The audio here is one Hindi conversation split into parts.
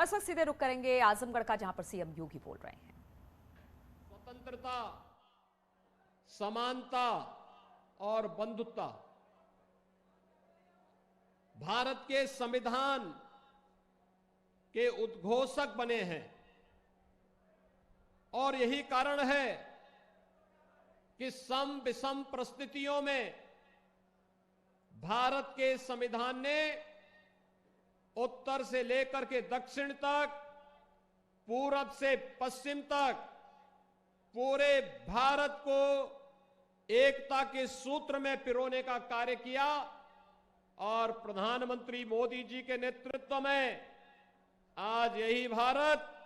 और इस वक्त सीधे रुक करेंगे आजमगढ़ का, जहां पर सीएम योगी बोल रहे हैं। स्वतंत्रता, समानता और बंधुत्व भारत के संविधान के उद्घोषक बने हैं और यही कारण है कि सम विषम परिस्थितियों में भारत के संविधान ने उत्तर से लेकर के दक्षिण तक, पूरब से पश्चिम तक पूरे भारत को एकता के सूत्र में पिरोने का कार्य किया और प्रधानमंत्री मोदी जी के नेतृत्व में आज यही भारत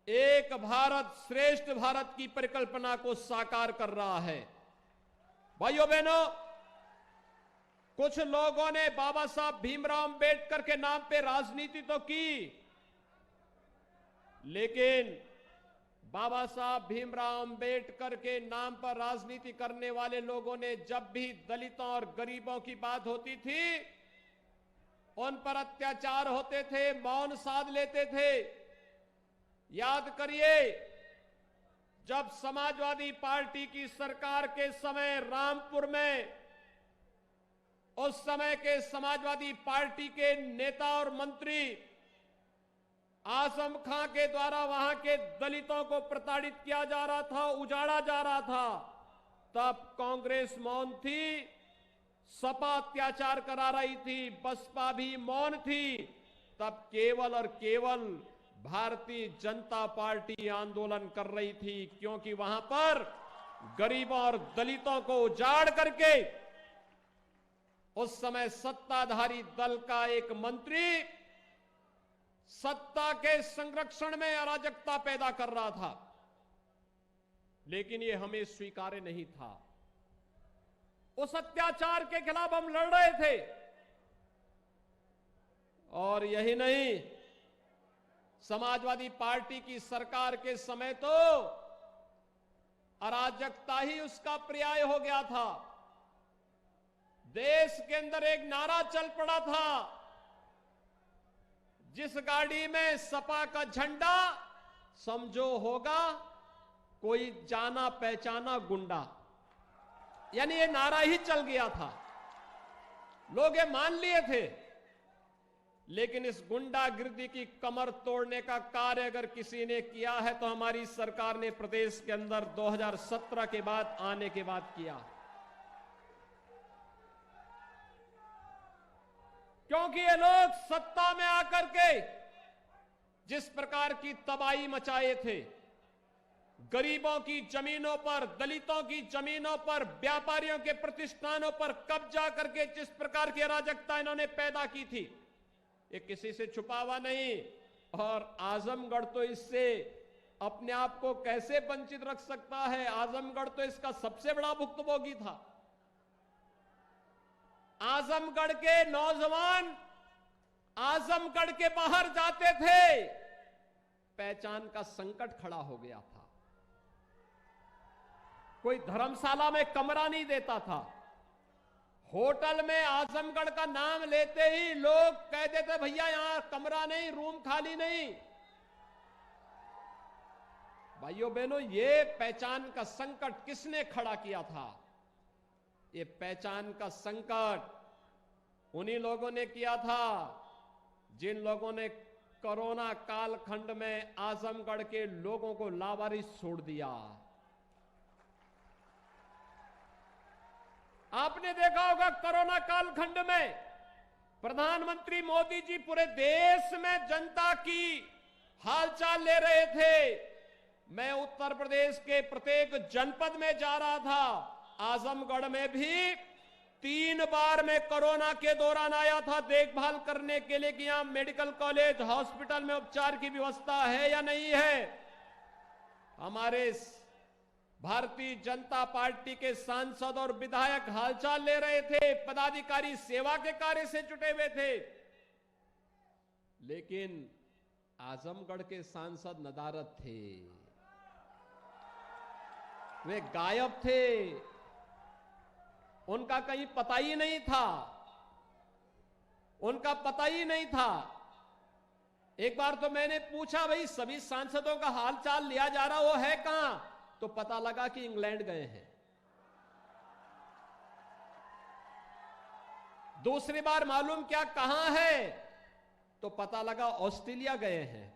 एक भारत श्रेष्ठ भारत की परिकल्पना को साकार कर रहा है। भाइयों बहनों, कुछ लोगों ने बाबा साहब भीमराव अंबेडकर के नाम पे राजनीति तो की, लेकिन बाबा साहब भीमराव अंबेडकर के नाम पर राजनीति करने वाले लोगों ने जब भी दलितों और गरीबों की बात होती थी, उन पर अत्याचार होते थे, मौन साध लेते थे। याद करिए, जब समाजवादी पार्टी की सरकार के समय रामपुर में उस समय के समाजवादी पार्टी के नेता और मंत्री आजम खां के द्वारा वहां के दलितों को प्रताड़ित किया जा रहा था, उजाड़ा जा रहा था, तब कांग्रेस मौन थी, सपा अत्याचार करा रही थी, बसपा भी मौन थी। तब केवल और केवल भारतीय जनता पार्टी आंदोलन कर रही थी, क्योंकि वहां पर गरीबों और दलितों को उजाड़ करके उस समय सत्ताधारी दल का एक मंत्री सत्ता के संरक्षण में अराजकता पैदा कर रहा था, लेकिन यह हमें स्वीकार्य नहीं था। उस अत्याचार के खिलाफ हम लड़ रहे थे। और यही नहीं, समाजवादी पार्टी की सरकार के समय तो अराजकता ही उसका पर्याय हो गया था। देश के अंदर एक नारा चल पड़ा था, जिस गाड़ी में सपा का झंडा समझो होगा कोई जाना पहचाना गुंडा। यानी ये नारा ही चल गया था, लोग ये मान लिए थे। लेकिन इस गुंडागिर्दी की कमर तोड़ने का कार्य अगर किसी ने किया है तो हमारी सरकार ने प्रदेश के अंदर 2017 के बाद आने के बाद किया। क्योंकि ये लोग सत्ता में आकर के जिस प्रकार की तबाही मचाए थे, गरीबों की जमीनों पर, दलितों की जमीनों पर, व्यापारियों के प्रतिष्ठानों पर कब्जा करके जिस प्रकार की अराजकता इन्होंने पैदा की थी, ये किसी से छुपा हुआ नहीं। और आजमगढ़ तो इससे अपने आप को कैसे वंचित रख सकता है? आजमगढ़ तो इसका सबसे बड़ा भुक्तभोगी था। आजमगढ़ के नौजवान आजमगढ़ के बाहर जाते थे, पहचान का संकट खड़ा हो गया था। कोई धर्मशाला में कमरा नहीं देता था, होटल में आजमगढ़ का नाम लेते ही लोग कह देते भैया यहां कमरा नहीं, रूम खाली नहीं। भाइयों बहनों, ये पहचान का संकट किसने खड़ा किया था? ये पहचान का संकट उन्हीं लोगों ने किया था जिन लोगों ने कोरोना कालखंड में आजमगढ़ के लोगों को लावारिस छोड़ दिया। आपने देखा होगा कोरोना कालखंड में प्रधानमंत्री मोदी जी पूरे देश में जनता की हालचाल ले रहे थे। मैं उत्तर प्रदेश के प्रत्येक जनपद में जा रहा था, आजमगढ़ में भी 3 बार मैं कोरोना के दौरान आया था देखभाल करने के लिए कि यहां मेडिकल कॉलेज, हॉस्पिटल में उपचार की व्यवस्था है या नहीं है। हमारे भारतीय जनता पार्टी के सांसद और विधायक हालचाल ले रहे थे, पदाधिकारी सेवा के कार्य से जुटे हुए थे। लेकिन आजमगढ़ के सांसद नदारद थे, वे गायब थे, उनका कहीं पता ही नहीं था, उनका पता ही नहीं था। एक बार तो मैंने पूछा, भाई सभी सांसदों का हालचाल लिया जा रहा, वो है कहां? तो पता लगा कि इंग्लैंड गए हैं। दूसरी बार मालूम क्या कहां है? तो पता लगा ऑस्ट्रेलिया गए हैं।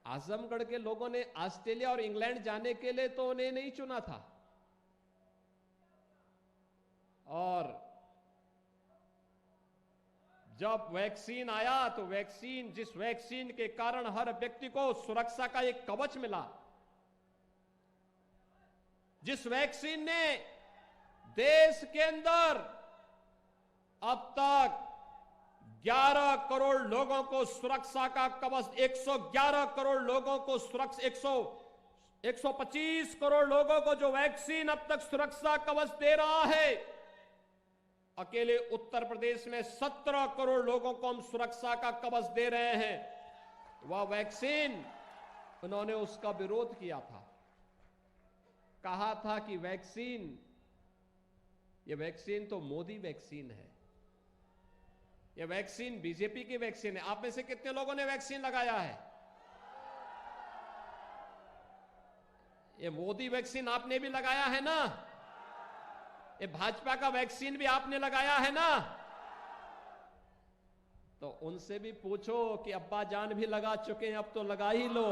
आजमगढ़ के लोगों ने ऑस्ट्रेलिया और इंग्लैंड जाने के लिए तो उन्हें नहीं चुना था। और जब वैक्सीन आया तो जिस वैक्सीन के कारण हर व्यक्ति को सुरक्षा का एक कवच मिला, जिस वैक्सीन ने देश के अंदर अब तक 11 करोड़ लोगों को सुरक्षा का कवच, 111 करोड़ लोगों को सुरक्षा, 125 करोड़ लोगों को जो वैक्सीन अब तक सुरक्षा कवच दे रहा है, अकेले उत्तर प्रदेश में 17 करोड़ लोगों को हम सुरक्षा का कवच दे रहे हैं। वह वैक्सीन, उन्होंने उसका विरोध किया था, कहा था कि ये वैक्सीन तो मोदी वैक्सीन है, ये वैक्सीन बीजेपी की वैक्सीन है। आप में से कितने लोगों ने वैक्सीन लगाया है? ये मोदी वैक्सीन आपने भी लगाया है ना? ये भाजपा का वैक्सीन भी आपने लगाया है ना? तो उनसे भी पूछो कि अब्बा जान भी लगा चुके हैं, अब तो लगा ही लो।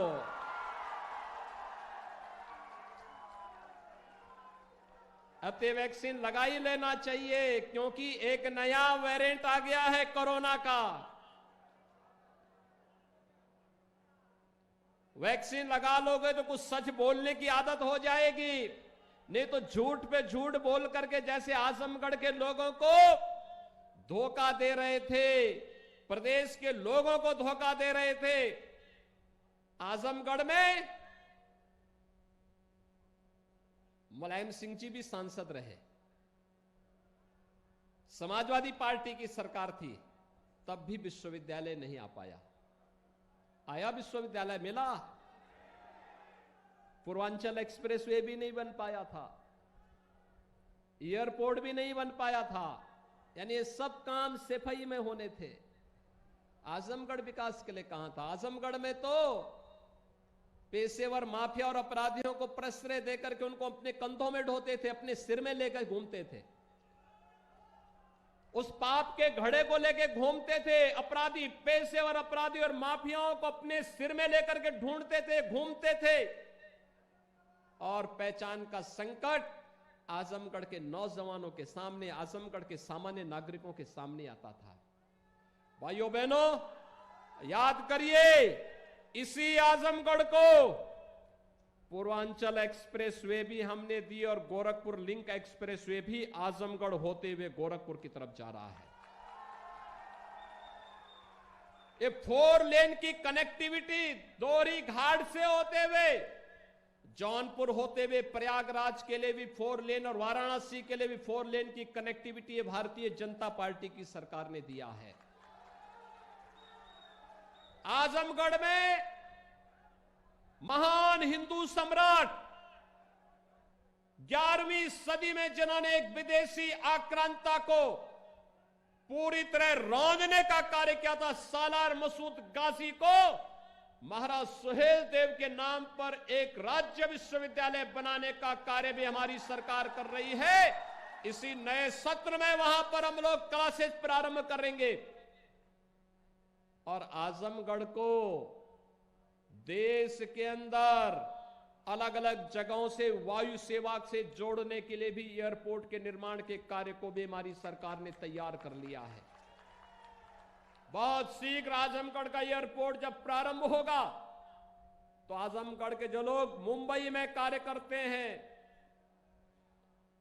अब ये वैक्सीन लगा ही लेना चाहिए, क्योंकि एक नया वेरिएंट आ गया है कोरोना का। वैक्सीन लगा लोगे तो कुछ सच बोलने की आदत हो जाएगी, नहीं तो झूठ पे झूठ बोल करके, जैसे आजमगढ़ के लोगों को धोखा दे रहे थे, प्रदेश के लोगों को धोखा दे रहे थे। आजमगढ़ में मुलायम सिंह जी भी सांसद रहे, समाजवादी पार्टी की सरकार थी, तब भी विश्वविद्यालय नहीं आ पाया। आया विश्वविद्यालय, मिला। पूर्वांचल एक्सप्रेसवे भी नहीं बन पाया था, एयरपोर्ट भी नहीं बन पाया था, यानी ये सब काम सफाई में होने थे। आजमगढ़ विकास के लिए कहां था? आजमगढ़ में तो पेशेवर माफिया और अपराधियों को प्रश्रय देकर के उनको अपने कंधों में ढोते थे, अपने सिर में लेकर घूमते थे, उस पाप के घड़े को लेकर घूमते थे। अपराधी, पेशेवर अपराधी और माफियाओं को अपने सिर में लेकर के ढूंढते थे, घूमते थे। और पहचान का संकट आजमगढ़ के नौजवानों के सामने, आजमगढ़ के सामान्य नागरिकों के सामने आता था। भाइयों बहनों, याद करिए, इसी आजमगढ़ को पूर्वांचल एक्सप्रेसवे भी हमने दी और गोरखपुर लिंक एक्सप्रेसवे भी आजमगढ़ होते हुए गोरखपुर की तरफ जा रहा है। ये 4 लेन की कनेक्टिविटी दोहरी घाट से होते हुए, जौनपुर होते हुए प्रयागराज के लिए भी 4 लेन और वाराणसी के लिए भी 4 लेन की कनेक्टिविटी भारतीय जनता पार्टी की सरकार ने दिया है। आजमगढ़ में महान हिंदू सम्राट 11वीं सदी में जिन्होंने एक विदेशी आक्रांता को पूरी तरह रौंदने का कार्य किया था, सालार मसूद गाजी को महाराज सुहेल देव के नाम पर एक राज्य विश्वविद्यालय बनाने का कार्य भी हमारी सरकार कर रही है। इसी नए सत्र में वहां पर हम लोग क्लासेस प्रारंभ करेंगे। और आजमगढ़ को देश के अंदर अलग अलग जगहों से वायु सेवा से जोड़ने के लिए भी एयरपोर्ट के निर्माण के कार्य को भी हमारी सरकार ने तैयार कर लिया है। बहुत शीघ्र आजमगढ़ का एयरपोर्ट जब प्रारंभ होगा तो आजमगढ़ के जो लोग मुंबई में कार्य करते हैं,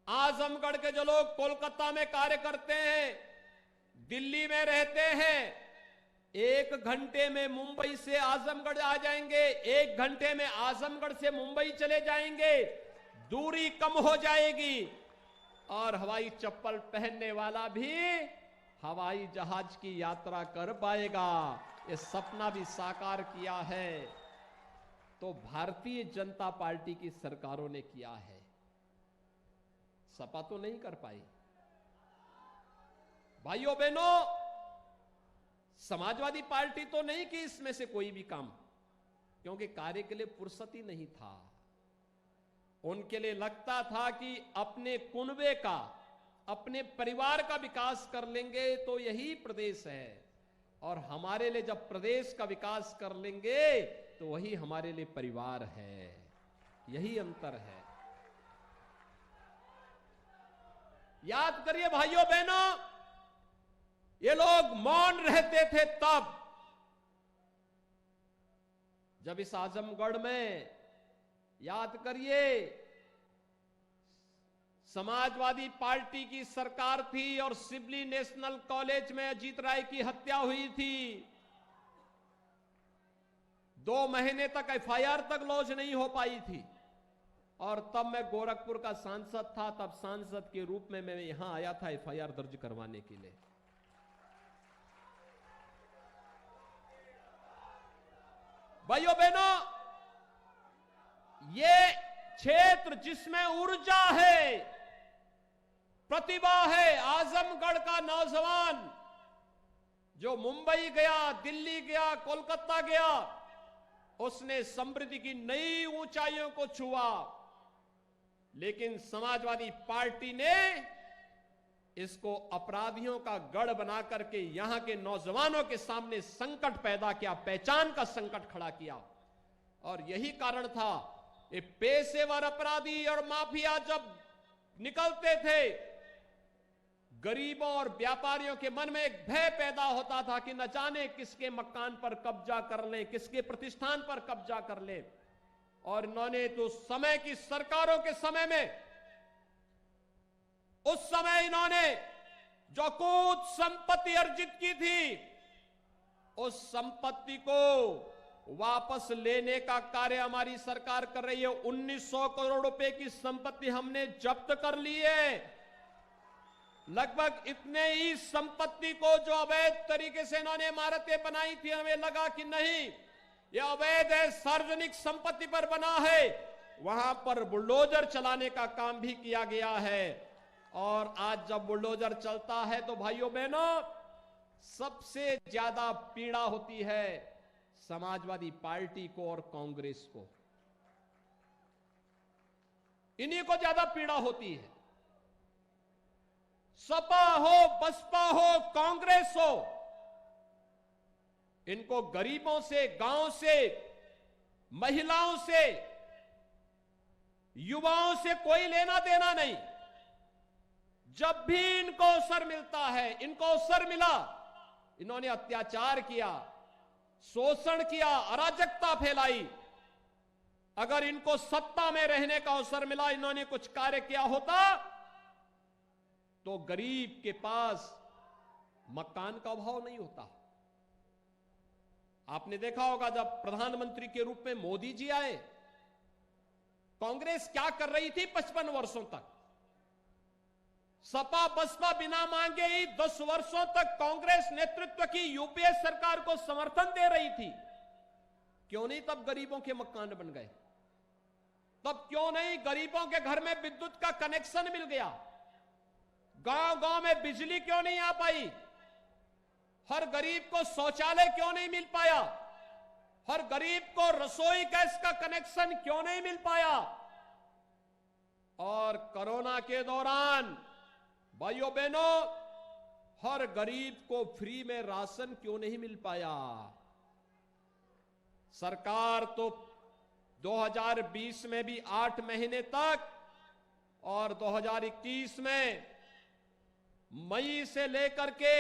आजमगढ़ के जो लोग कोलकाता में कार्य करते हैं, दिल्ली में रहते हैं, 1 घंटे में मुंबई से आजमगढ़ आ जाएंगे, 1 घंटे में आजमगढ़ से मुंबई चले जाएंगे, दूरी कम हो जाएगी और हवाई चप्पल पहनने वाला भी हवाई जहाज की यात्रा कर पाएगा। ये सपना भी साकार किया है तो भारतीय जनता पार्टी की सरकारों ने किया है, सपा तो नहीं कर पाई। भाइयों बहनों, समाजवादी पार्टी तो नहीं की इसमें से कोई भी काम, क्योंकि कार्य के लिए फुर्सत ही नहीं था। उनके लिए लगता था कि अपने कुनबे का, अपने परिवार का विकास कर लेंगे तो यही प्रदेश है, और हमारे लिए जब प्रदेश का विकास कर लेंगे तो वही हमारे लिए परिवार है। यही अंतर है। याद करिए भाइयों बहनों, ये लोग मौन रहते थे तब जब इस आजमगढ़ में, याद करिए, समाजवादी पार्टी की सरकार थी और सिबली नेशनल कॉलेज में अजीत राय की हत्या हुई थी। 2 महीने तक एफआईआर तक लॉन्च नहीं हो पाई थी, और तब मैं गोरखपुर का सांसद था। तब सांसद के रूप में मैं यहां आया था एफआईआर दर्ज करवाने के लिए। भाइयों बहनों, ये क्षेत्र जिसमें ऊर्जा है, प्रतिभा है, आजमगढ़ का नौजवान जो मुंबई गया, दिल्ली गया, कोलकाता गया, उसने समृद्धि की नई ऊंचाइयों को छुआ। लेकिन समाजवादी पार्टी ने इसको अपराधियों का गढ़ बना करके यहां के नौजवानों के सामने संकट पैदा किया, पहचान का संकट खड़ा किया। और यही कारण था, ये पेशेवर अपराधी और माफिया जब निकलते थे, गरीबों और व्यापारियों के मन में एक भय पैदा होता था कि न जाने किसके मकान पर कब्जा कर ले, किसके प्रतिष्ठान पर कब्जा कर ले। और इन्होंने तो समय की सरकारों के समय में, उस समय इन्होंने जो कुछ संपत्ति अर्जित की थी, उस संपत्ति को वापस लेने का कार्य हमारी सरकार कर रही है। 1900 करोड़ रुपए की संपत्ति हमने जब्त कर ली है। लगभग इतने ही संपत्ति को जो अवैध तरीके से इन्होंने इमारतें बनाई थी, हमें लगा कि नहीं यह अवैध है, सार्वजनिक संपत्ति पर बना है, वहां पर बुलडोजर चलाने का काम भी किया गया है। और आज जब बुलडोजर चलता है तो भाइयों बहनों, सबसे ज्यादा पीड़ा होती है समाजवादी पार्टी को और कांग्रेस को। इन्हीं को ज्यादा पीड़ा होती है। सपा हो, बसपा हो, कांग्रेस हो, इनको गरीबों से, गांव से, महिलाओं से, युवाओं से कोई लेना देना नहीं। जब भी इनको अवसर मिलता है, इनको अवसर मिला, इन्होंने अत्याचार किया, शोषण किया, अराजकता फैलाई। अगर इनको सत्ता में रहने का अवसर मिला, इन्होंने कुछ कार्य किया होता, तो गरीब के पास मकान का अभाव नहीं होता। आपने देखा होगा जब प्रधानमंत्री के रूप में मोदी जी आए, कांग्रेस क्या कर रही थी 55 वर्षों तक। सपा बसपा बिना मांगे ही 10 वर्षों तक कांग्रेस नेतृत्व की यूपीए सरकार को समर्थन दे रही थी। क्यों नहीं तब गरीबों के मकान बन गए? तब क्यों नहीं गरीबों के घर में विद्युत का कनेक्शन मिल गया? गांव गांव में बिजली क्यों नहीं आ पाई? हर गरीब को शौचालय क्यों नहीं मिल पाया? हर गरीब को रसोई गैस का कनेक्शन क्यों नहीं मिल पाया? और कोरोना के दौरान भाइयों बहनों, हर गरीब को फ्री में राशन क्यों नहीं मिल पाया? सरकार तो 2020 में भी 8 महीने तक और 2021 में मई से लेकर के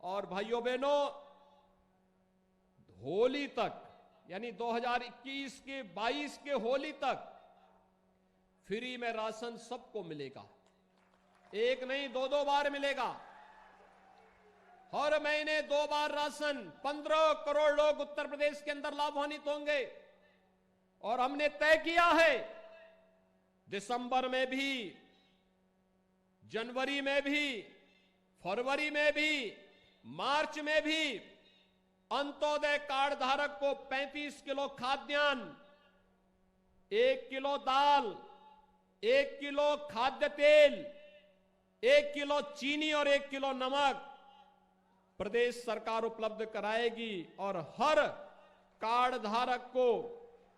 और भाइयों बहनों होली तक, यानी 2021 के 22 के होली तक फ्री में राशन सबको मिलेगा। एक नहीं 2-2 बार मिलेगा। हर महीने 2 बार राशन। 15 करोड़ लोग उत्तर प्रदेश के अंदर लाभान्वित होंगे। और हमने तय किया है दिसंबर में भी, जनवरी में भी, फरवरी में भी, मार्च में भी अंत्योदय कार्ड धारक को 35 किलो खाद्यान्न, 1 किलो दाल, 1 किलो खाद्य तेल, 1 किलो चीनी और 1 किलो नमक प्रदेश सरकार उपलब्ध कराएगी और हर कार्ड धारक को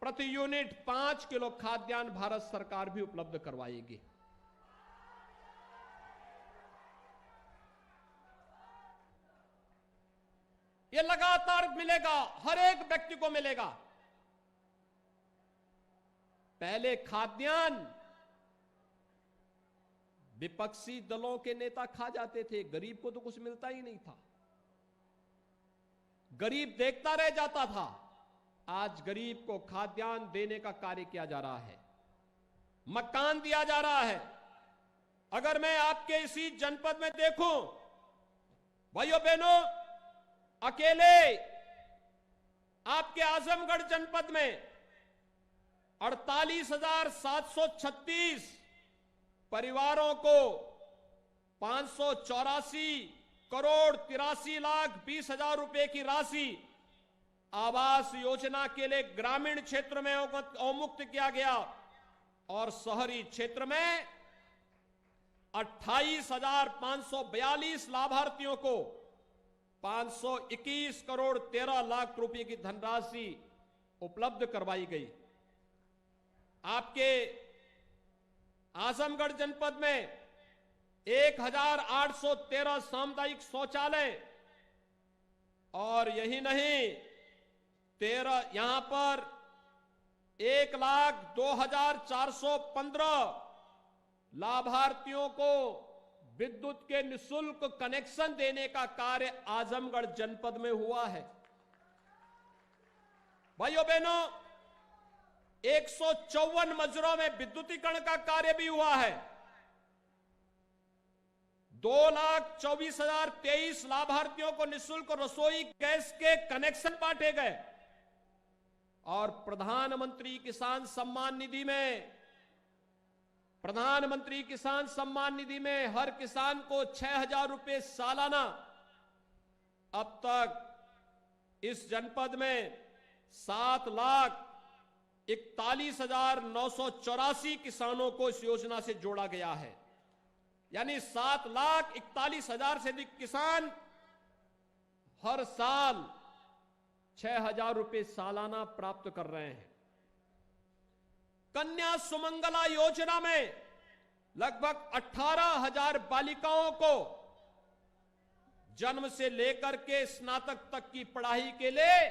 प्रति यूनिट 5 किलो खाद्यान्न भारत सरकार भी उपलब्ध करवाएगी। ये लगातार मिलेगा, हर एक व्यक्ति को मिलेगा। पहले खाद्यान्न विपक्षी दलों के नेता खा जाते थे, गरीब को तो कुछ मिलता ही नहीं था, गरीब देखता रह जाता था। आज गरीब को खाद्यान्न देने का कार्य किया जा रहा है, मकान दिया जा रहा है। अगर मैं आपके इसी जनपद में देखूं, भाइयों बहनों, अकेले आपके आजमगढ़ जनपद में 48,736 परिवारों को 584 करोड़ 83 लाख 20,000 रुपए की राशि आवास योजना के लिए ग्रामीण क्षेत्र में अवमुक्त किया गया और शहरी क्षेत्र में 28,542 लाभार्थियों को 521 करोड़ 13 लाख रुपए की धनराशि उपलब्ध करवाई गई। आपके आजमगढ़ जनपद में 1,813 सामुदायिक शौचालय और यही नहीं 13 यहां पर 1,02,415 लाभार्थियों को विद्युत के निःशुल्क कनेक्शन देने का कार्य आजमगढ़ जनपद में हुआ है। भाइयों बहनों, 154 मजरों में विद्युतीकरण का कार्य भी हुआ है। 2,24,023 लाभार्थियों को निःशुल्क रसोई गैस के कनेक्शन बांटे गए और प्रधानमंत्री किसान सम्मान निधि में हर किसान को 6,000 रुपए सालाना। अब तक इस जनपद में 7,41,984 किसानों को इस योजना से जोड़ा गया है, यानी 7,41,000 से अधिक किसान हर साल 6,000 रुपए सालाना प्राप्त कर रहे हैं। कन्या सुमंगला योजना में लगभग 18,000 बालिकाओं को जन्म से लेकर के स्नातक तक की पढ़ाई के लिए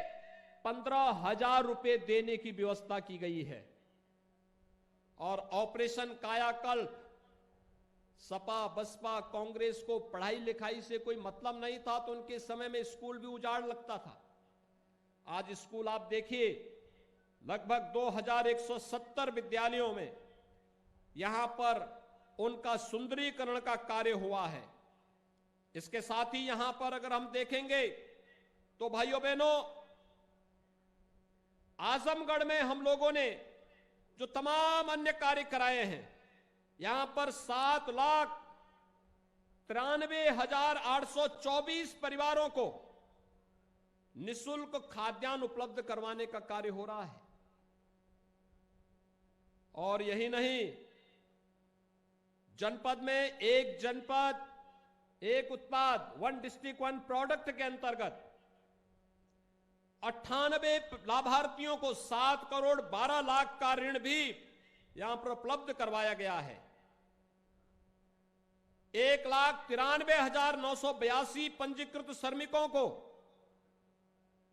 15,000 रुपए देने की व्यवस्था की गई है। और ऑपरेशन कायाकल्प, सपा बसपा कांग्रेस को पढ़ाई लिखाई से कोई मतलब नहीं था, तो उनके समय में स्कूल भी उजाड़ लगता था। आज स्कूल आप देखिए, लगभग 2,170 विद्यालयों में यहां पर उनका सुंदरीकरण का कार्य हुआ है। इसके साथ ही यहां पर अगर हम देखेंगे तो भाइयों बहनों, आजमगढ़ में हम लोगों ने जो तमाम अन्य कार्य कराए हैं, यहां पर 7,93,824 परिवारों को निःशुल्क खाद्यान्न उपलब्ध करवाने का कार्य हो रहा है। और यही नहीं, जनपद में एक जनपद एक उत्पाद, वन डिस्ट्रिक्ट वन प्रोडक्ट के अंतर्गत 98 लाभार्थियों को 7 करोड़ 12 लाख का ऋण भी यहां पर उपलब्ध करवाया गया है। 1,93,982 पंजीकृत श्रमिकों को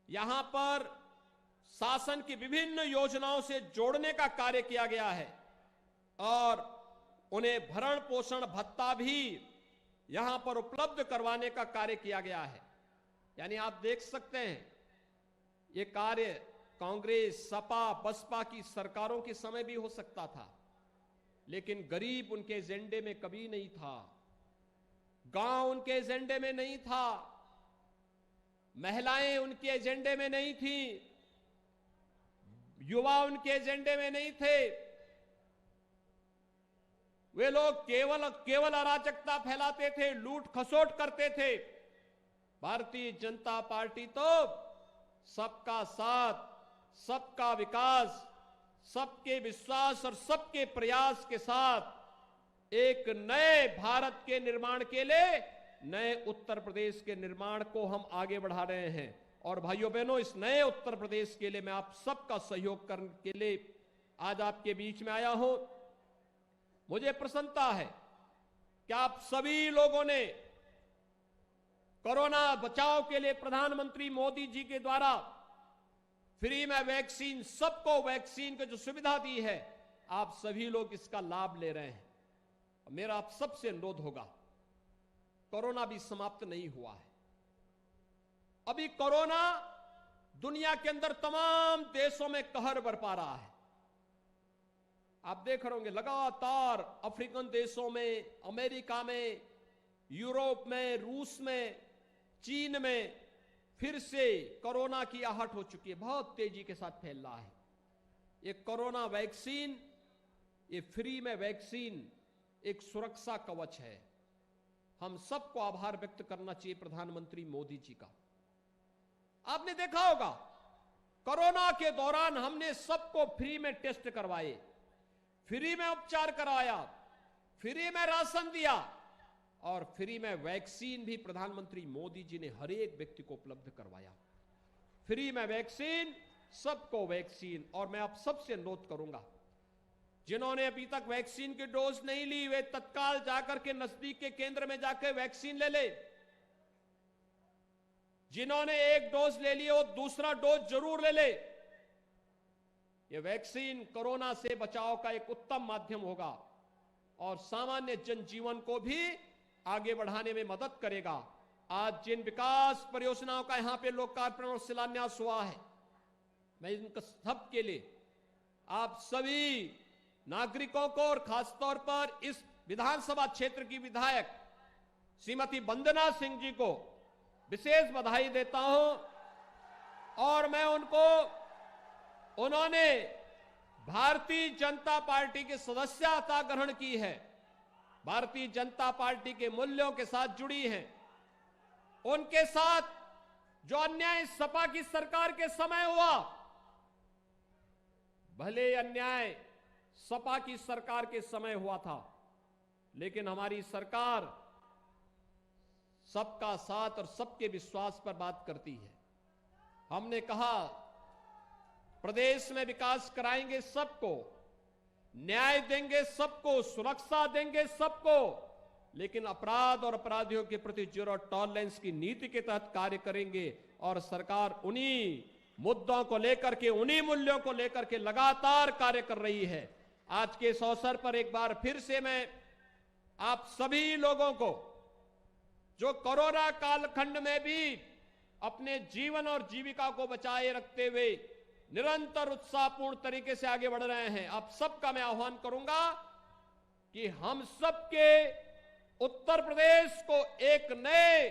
यहां पर शासन की विभिन्न योजनाओं से जोड़ने का कार्य किया गया है और उन्हें भरण पोषण भत्ता भी यहां पर उपलब्ध करवाने का कार्य किया गया है। यानी आप देख सकते हैं, ये कार्य कांग्रेस, सपा, बसपा की सरकारों के समय भी हो सकता था, लेकिन गरीब उनके एजेंडे में कभी नहीं था, गांव उनके एजेंडे में नहीं था, महिलाएं उनके एजेंडे में नहीं थी, युवा उनके एजेंडे में नहीं थे। वे लोग केवल अराजकता फैलाते थे, लूट खसोट करते थे। भारतीय जनता पार्टी तो सबका साथ, सबका विकास, सबके विश्वास और सबके प्रयास के साथ एक नए भारत के निर्माण के लिए नए उत्तर प्रदेश के निर्माण को हम आगे बढ़ा रहे हैं। और भाइयों बहनों, इस नए उत्तर प्रदेश के लिए मैं आप सबका सहयोग करने के लिए आज आपके बीच में आया हूं। मुझे प्रसन्नता है कि आप सभी लोगों ने कोरोना बचाव के लिए प्रधानमंत्री मोदी जी के द्वारा फ्री में वैक्सीन, सबको वैक्सीन की जो सुविधा दी है, आप सभी लोग इसका लाभ ले रहे हैं। मेरा आप सबसे अनुरोध होगा, कोरोना भी समाप्त नहीं हुआ है। अभी कोरोना दुनिया के अंदर तमाम देशों में कहर बरपा रहा है। आप देख रहे होंगे लगातार अफ्रीकन देशों में, अमेरिका में, यूरोप में, रूस में, चीन में फिर से कोरोना की आहट हो चुकी है, बहुत तेजी के साथ फैल रहा है। ये कोरोना वैक्सीन, ये फ्री में वैक्सीन एक सुरक्षा कवच है। हम सबको आभार व्यक्त करना चाहिए प्रधानमंत्री मोदी जी का। आपने देखा होगा कोरोना के दौरान हमने सबको फ्री में टेस्ट करवाए, फ्री में उपचार करवाया, फ्री में राशन दिया और फ्री में वैक्सीन भी प्रधानमंत्री मोदी जी ने हर एक व्यक्ति को उपलब्ध करवाया। फ्री में वैक्सीन, सबको वैक्सीन। और मैं आप सबसे अनुरोध करूंगा, जिन्होंने अभी तक वैक्सीन की डोज नहीं ली, वे तत्काल जाकर के नजदीक के केंद्र में जाकर वैक्सीन ले ले। जिन्होंने एक डोज ले ली वो दूसरा डोज जरूर ले ले। यह वैक्सीन कोरोना से बचाव का एक उत्तम माध्यम होगा और सामान्य जनजीवन को भी आगे बढ़ाने में मदद करेगा। आज जिन विकास परियोजनाओं का यहां पे लोकार्पण और शिलान्यास हुआ है, मैं इनका सब के लिए आप सभी नागरिकों को और खासतौर पर इस विधानसभा क्षेत्र की विधायक श्रीमती वंदना सिंह जी को विशेष बधाई देता हूं। और मैं उन्होंने भारतीय जनता पार्टी की सदस्यता ग्रहण की है, भारतीय जनता पार्टी के मूल्यों के साथ जुड़ी हैं। उनके साथ जो अन्याय सपा की सरकार के समय हुआ, भले अन्याय सपा की सरकार के समय हुआ था, लेकिन हमारी सरकार सबका साथ और सबके विश्वास पर बात करती है। हमने कहा प्रदेश में विकास कराएंगे सबको, न्याय देंगे सबको, सुरक्षा देंगे सबको, लेकिन अपराध और अपराधियों के प्रति जीरो टॉलरेंस की नीति के तहत कार्य करेंगे। और सरकार उन्हीं मुद्दों को लेकर के, उन्हीं मूल्यों को लेकर के लगातार कार्य कर रही है। आज के इस अवसर पर एक बार फिर से मैं आप सभी लोगों को, जो कोरोना कालखंड में भी अपने जीवन और जीविका को बचाए रखते हुए निरंतर उत्साहपूर्ण तरीके से आगे बढ़ रहे हैं, आप सबका मैं आह्वान करूंगा कि हम सबके उत्तर प्रदेश को एक नए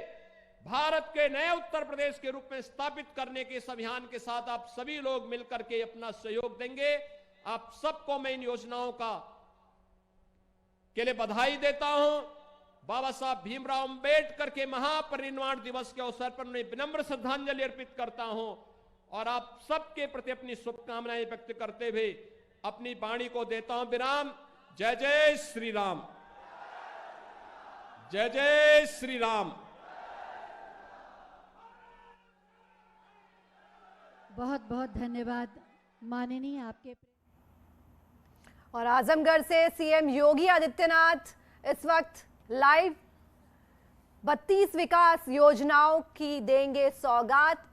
भारत के नए उत्तर प्रदेश के रूप में स्थापित करने के इस अभियान के साथ आप सभी लोग मिलकर के अपना सहयोग देंगे। आप सबको मैं इन योजनाओं के लिए बधाई देता हूं। बाबा साहब भीमराव अंबेडकर के महापरिनिर्वाण दिवस के अवसर पर उन्हें विनम्र श्रद्धांजलि अर्पित करता हूं और आप सबके प्रति अपनी शुभकामनाएं व्यक्त करते हुए अपनी वाणी को देता हूं विराम। जय जय श्री राम, जय जय श्री राम। बहुत बहुत धन्यवाद माननीय आपके। और आजमगढ़ से सीएम योगी आदित्यनाथ इस वक्त लाइव 32 विकास योजनाओं की देंगे सौगात।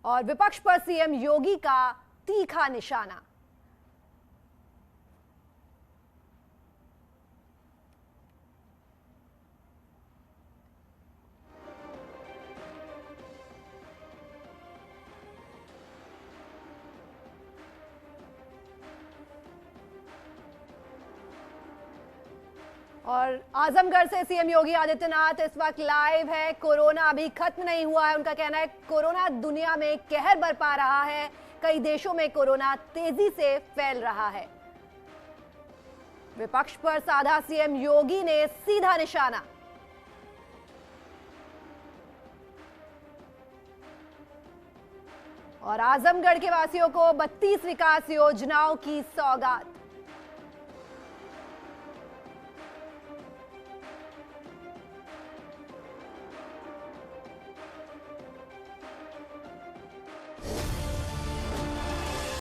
और विपक्ष पर सीएम योगी का तीखा निशाना। और आजमगढ़ से सीएम योगी आदित्यनाथ इस वक्त लाइव है। कोरोना अभी खत्म नहीं हुआ है, उनका कहना है कोरोना दुनिया में कहर बरपा रहा है, कई देशों में कोरोना तेजी से फैल रहा है। विपक्ष पर साधा सीएम योगी ने सीधा निशाना। और आजमगढ़ के वासियों को 32 विकास योजनाओं की सौगात।